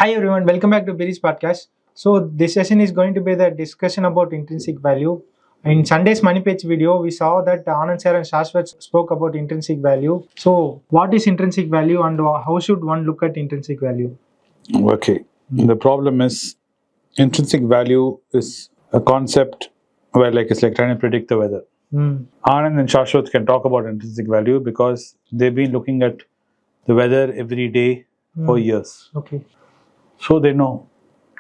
Hi everyone, welcome back to Billy's podcast. So this session is going to be the discussion about intrinsic value. In Sunday's MoneyPechu video, we saw that Anand Sir and Shashwat spoke about intrinsic value. So what is intrinsic value and how should one look at intrinsic value? Okay, the problem is intrinsic value is a concept where it's like trying to predict the weather. Anand and Shashwat can talk about intrinsic value because they've been looking at the weather every day for years. Okay. So they know,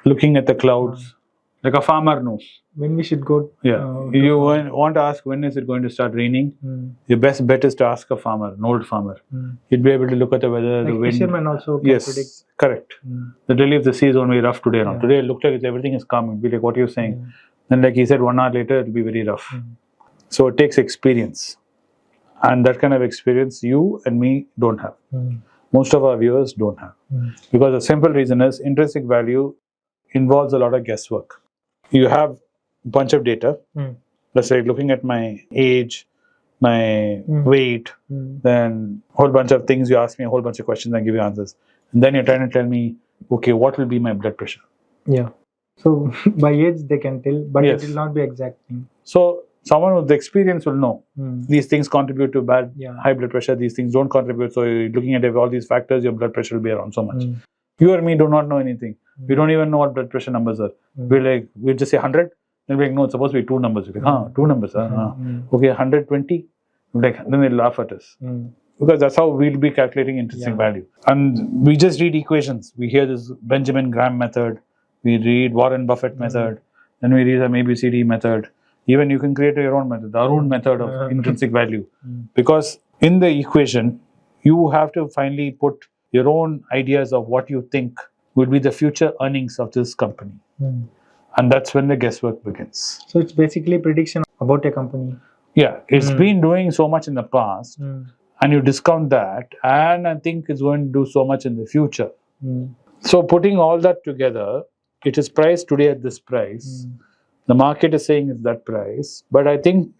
looking at the clouds, like a farmer knows. When we should go? You want to ask when is it going to start raining? Your best bet is to ask a farmer, an old farmer. He'd be able to look at the weather, the wind. Fishermen also can predict. Correct. The relief, the sea is only rough today. Now. Today it looked like everything is calm. It'd be like what you're saying. Then like he said, 1 hour later it'll be very rough. So it takes experience. And that kind of experience you and me don't have. Most of our viewers don't have. Because the simple reason is intrinsic value involves a lot of guesswork. You have a bunch of data. Let's say looking at my age, my weight, then a whole bunch of things. You ask me a whole bunch of questions and give you answers. And then you're trying to tell me, okay, what will be my blood pressure? Yeah. So by age they can tell, but it will not be exact thing. So someone with experience will know these things contribute to high blood pressure, these things don't contribute. So you're looking at all these factors, your blood pressure will be around so much. You or me do not know anything. We don't even know what blood pressure numbers are. We'll just say 100, then we're like, no, it's supposed to be 2 numbers. We're like, 2 numbers. Okay, 120. Then they'll laugh at us. Because that's how we'll be calculating intrinsic value. And we just read equations. We hear this Benjamin Graham method. We read Warren Buffett method. Then we read the ABCD method. Even you can create your own method, the Arun method of intrinsic value. Because in the equation, you have to finally put your own ideas of what you think will be the future earnings of this company. And that's when the guesswork begins. So it's basically prediction about a company. Yeah, it's been doing so much in the past, and you discount that, and I think it's going to do so much in the future. So putting all that together, it is priced today at this price. The market is saying it's that price, but I think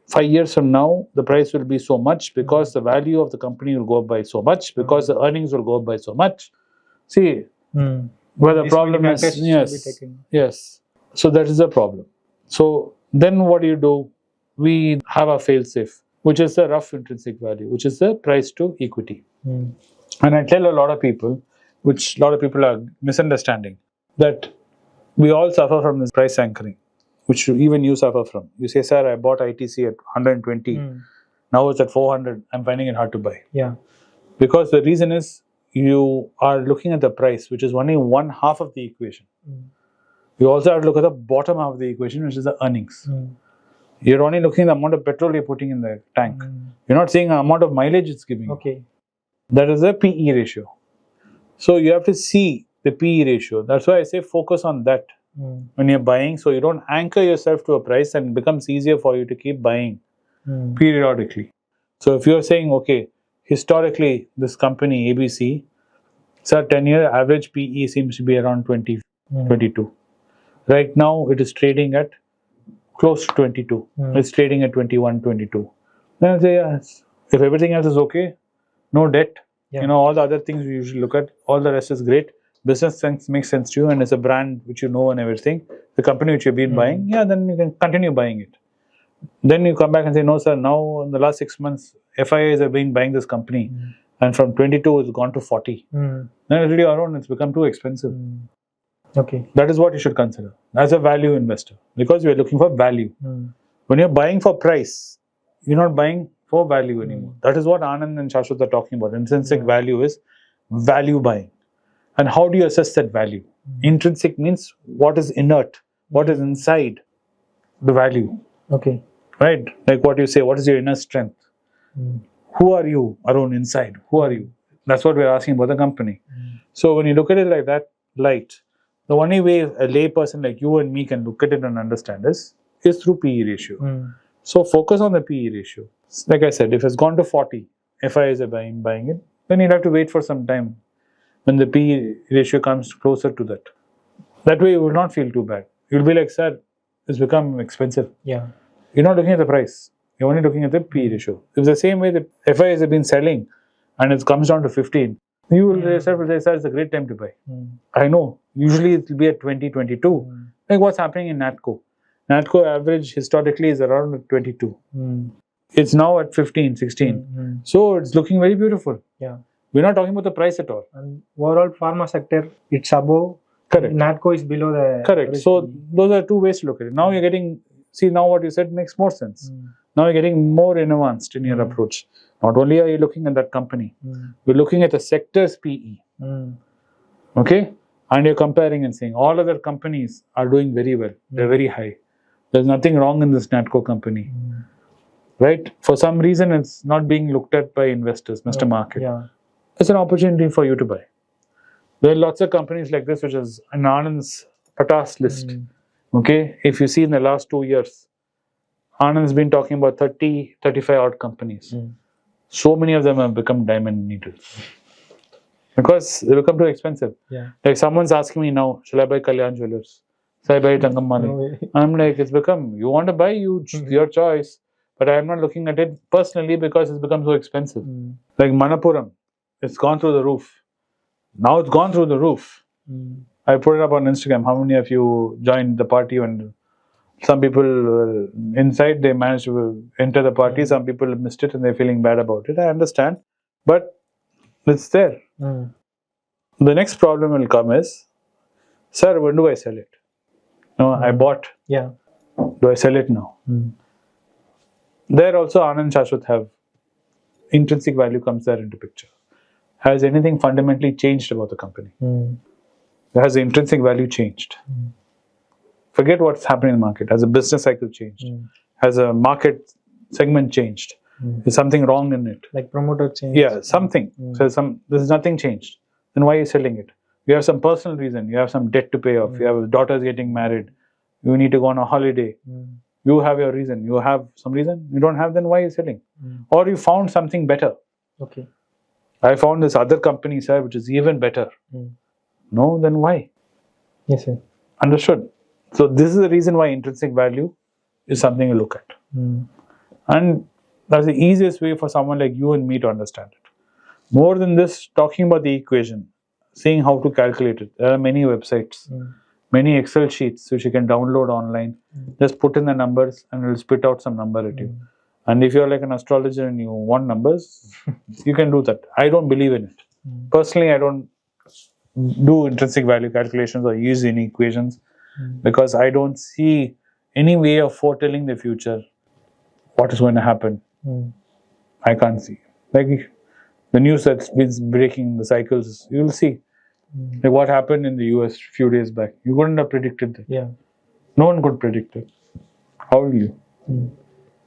5 years from now, the price will be so much because the value of the company will go up by so much, because the earnings will go up by so much. See, where the problem is, yes. So that is the problem. So then what do? We have a fail-safe, which is the rough intrinsic value, which is the price to equity. And I tell a lot of people, which a lot of people are misunderstanding, that we all suffer from this price anchoring, which even you suffer from. You say, sir, I bought ITC at 120. Now it's at 400. I'm finding it hard to buy. Yeah. Because the reason is you are looking at the price, which is only one half of the equation. You also have to look at the bottom half of the equation, which is the earnings. You're only looking at the amount of petrol you're putting in the tank. You're not seeing the amount of mileage it's giving. Okay. That is the PE ratio. So you have to see the PE ratio. That's why I say focus on that when you're buying, so you don't anchor yourself to a price, and it becomes easier for you to keep buying periodically. So if you're saying, okay, historically this company ABC, so 10-year average PE seems to be around 20, 22. Right now it is trading at close to 22. It's trading at 21, 22. Then I say, yes, if everything else is okay, no debt, all the other things we usually look at, all the rest is great. Business sense makes sense to you, and it's a brand which you know and everything. The company which you've been buying, then you can continue buying it. Then you come back and say, no, sir, now in the last 6 months, FIAs have been buying this company, and from 22 it's gone to 40. Then it's really Arun, it's become too expensive. Okay. That is what you should consider as a value investor, because you are looking for value. When you're buying for price, you're not buying for value anymore. That is what Anand and Shashwat are talking about. Intrinsic value is value buying. And how do you assess that value? Intrinsic means what is inert, what is inside the value. Okay. Right? Like what you say, what is your inner strength? Who are you, Arun, inside? Who are you? That's what we're asking about the company. So when you look at it like that, the only way a lay person like you and me can look at it and understand is through PE ratio. So focus on the PE ratio. Like I said, if it's gone to 40, FIAs are buying it, then you'll have to wait for some time when the PE ratio comes closer to that. That way you will not feel too bad. You'll be like, sir, it's become expensive. Yeah. You're not looking at the price. You're only looking at the PE ratio. It's the same way that FIAs have been selling and it comes down to 15. You will yourself will say, sir, it's a great time to buy. I know. Usually it will be at 20, 22. Like what's happening in NATCO? NATCO average historically is around 22. It's now at 15, 16. So it's looking very beautiful. Yeah. We're not talking about the price at all. And overall pharma sector, it's above. Correct. NATCO is below the. Correct. So those are two ways to look at it. Now you're getting, see now what you said makes more sense. Now you're getting more advanced in your approach. Not only are you looking at that company, you're looking at the sector's PE. Okay? And you're comparing and saying all other companies are doing very well. They're very high. There's nothing wrong in this NATCO company. Right? For some reason, it's not being looked at by investors, Mr. Market. Yeah. It's an opportunity for you to buy. There are lots of companies like this, which is an Anand's Patas list. Okay? If you see in the last 2 years, Anand's been talking about 30, 35 odd companies. So many of them have become diamond needles. Because they become too expensive. Yeah. Like someone's asking me now, shall I buy Kalyan Jewelers? Shall I buy Tangam Mali? No. I'm like, it's become, you want to buy, your choice. But I'm not looking at it personally because it's become so expensive. Like Manappuram, it's gone through the roof. Now it's gone through the roof. I put it up on Instagram. How many of you joined the party when some people were inside, they managed to enter the party. Some people missed it and they're feeling bad about it. I understand. But it's there. The next problem will come is, sir, when do I sell it? No, I bought. Yeah. Do I sell it now? There also Anand Shashwat have intrinsic value comes there into picture. Has anything fundamentally changed about the company? Has the intrinsic value changed? Forget what's happening in the market. Has the business cycle changed? Has a market segment changed? Is something wrong in it? Like promoter change. Yeah, something. So there's nothing changed. Then why are you selling it? You have some personal reason. You have some debt to pay off. You have daughters getting married. You need to go on a holiday. You have your reason. You have some reason. You don't have, then why are you selling? Or you found something better. Okay. I found this other company, sir, which is even better. No, then why? Yes, sir. Understood. So this is the reason why intrinsic value is something you look at. And that's the easiest way for someone like you and me to understand it. More than this, talking about the equation, seeing how to calculate it. There are many websites, many Excel sheets which you can download online. Just put in the numbers and it will spit out some number at you. And if you're like an astrologer and you want numbers, you can do that. I don't believe in it. Personally, I don't do intrinsic value calculations or use any equations because I don't see any way of foretelling the future, what is going to happen. I can't see. Like the news that's been breaking the cycles, you'll see. Like what happened in the US a few days back. You couldn't have predicted that. Yeah. No one could predict it. How will you?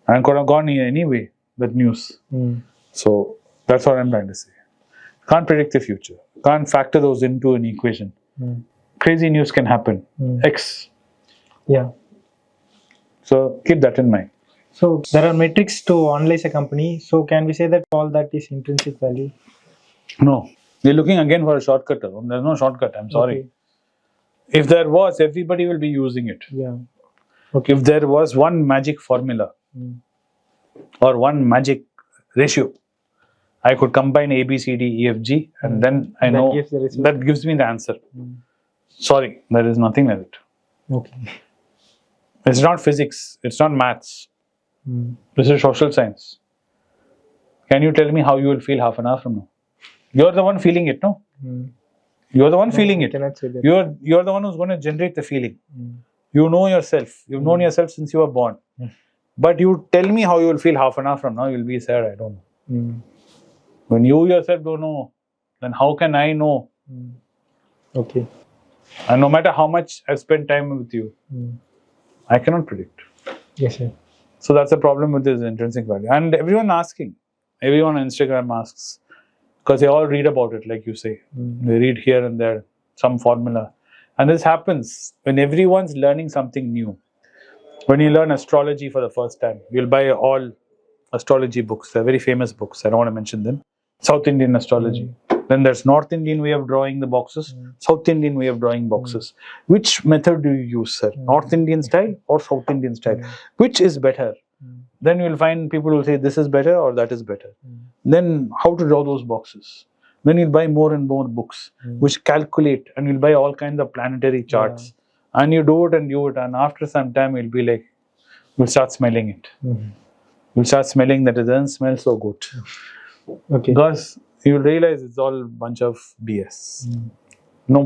And could have gone anyway, that news. So that's what I'm trying to say. Can't predict the future. Can't factor those into an equation. Crazy news can happen. X. Yeah. So keep that in mind. So there are metrics to analyze a company. So can we say that all that is intrinsic value? No. You're looking again for a shortcut. There's no shortcut. I'm sorry. Okay. If there was, everybody will be using it. Yeah. Okay. If there was one magic formula or one magic ratio, I could combine A, B, C, D, E, F, G, and then I know that gives me the answer. Sorry, there is nothing like it. Okay. It's not physics. It's not maths. This is social science. Can you tell me how you will feel half an hour from now? You're the one feeling it, no? You're the one feeling it. Cannot say that. You're the one who's going to generate the feeling. You know yourself. You've known yourself since you were born. But you tell me how you will feel half an hour from now, you'll be sad. I don't know. When you yourself don't know, then how can I know? Okay. And no matter how much I've spent time with you, I cannot predict. Yes, sir. So that's the problem with this intrinsic value. And everyone asking, everyone on Instagram asks, because they all read about it, like you say. They read here and there, some formula. And this happens when everyone's learning something new. When you learn astrology for the first time, you'll buy all astrology books. They're very famous books. I don't want to mention them. South Indian astrology. Then there's North Indian way of drawing the boxes, South Indian way of drawing boxes. Which method do you use, sir? North Indian style or South Indian style? Which is better? Then you'll find people will say this is better or that is better. Then how to draw those boxes? then you'll buy more and more books which calculate, and you'll buy all kinds of planetary charts. And you do it, and after some time you'll be like, you'll start smelling it. You'll start smelling that it doesn't smell so good. Okay. Because you'll realize it's all a bunch of BS. No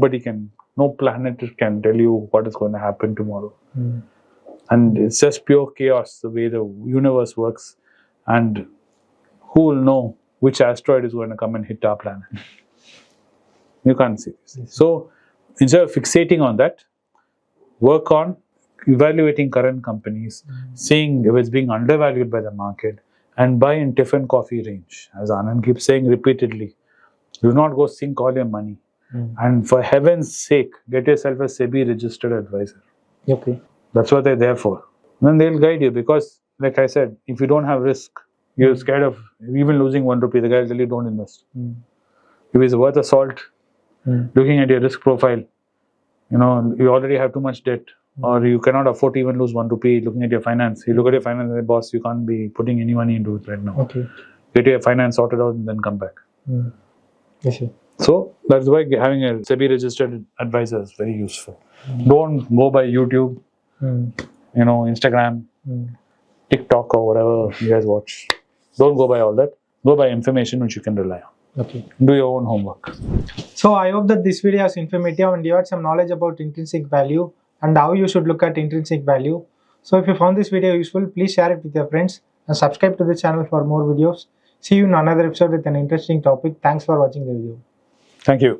planet can tell you what is going to happen tomorrow. And it's just pure chaos the way the universe works. And who will know which asteroid is going to come and hit our planet? You can't see this. So instead of fixating on that, work on evaluating current companies, seeing if it's being undervalued by the market, and buy in Tiffin Coffee range. As Anand keeps saying repeatedly, do not go sink all your money. And for heaven's sake, get yourself a SEBI registered advisor. Okay. That's what they're there for. Then they'll guide you, because, like I said, if you don't have risk, you're scared of even losing 1 rupee. The guy will tell you don't invest. If it's worth a salt, looking at your risk profile, you already have too much debt, or you cannot afford to even lose 1 rupee. Looking at your finance, you look at your finance and say, boss, you can't be putting any money into it right now. Okay. Get your finance sorted out and then come back. Yes, sir. So that's why having a SEBI registered advisor is very useful. Don't go by YouTube, Instagram, TikTok, or whatever you guys watch. Don't go by all that. Go by information which you can rely on. Okay. Do your own homework. So I hope that this video is informative and you had some knowledge about intrinsic value and how you should look at intrinsic value. So if you found this video useful, please share it with your friends and subscribe to the channel for more videos. See you in another episode with an interesting topic. Thanks for watching the video. Thank you.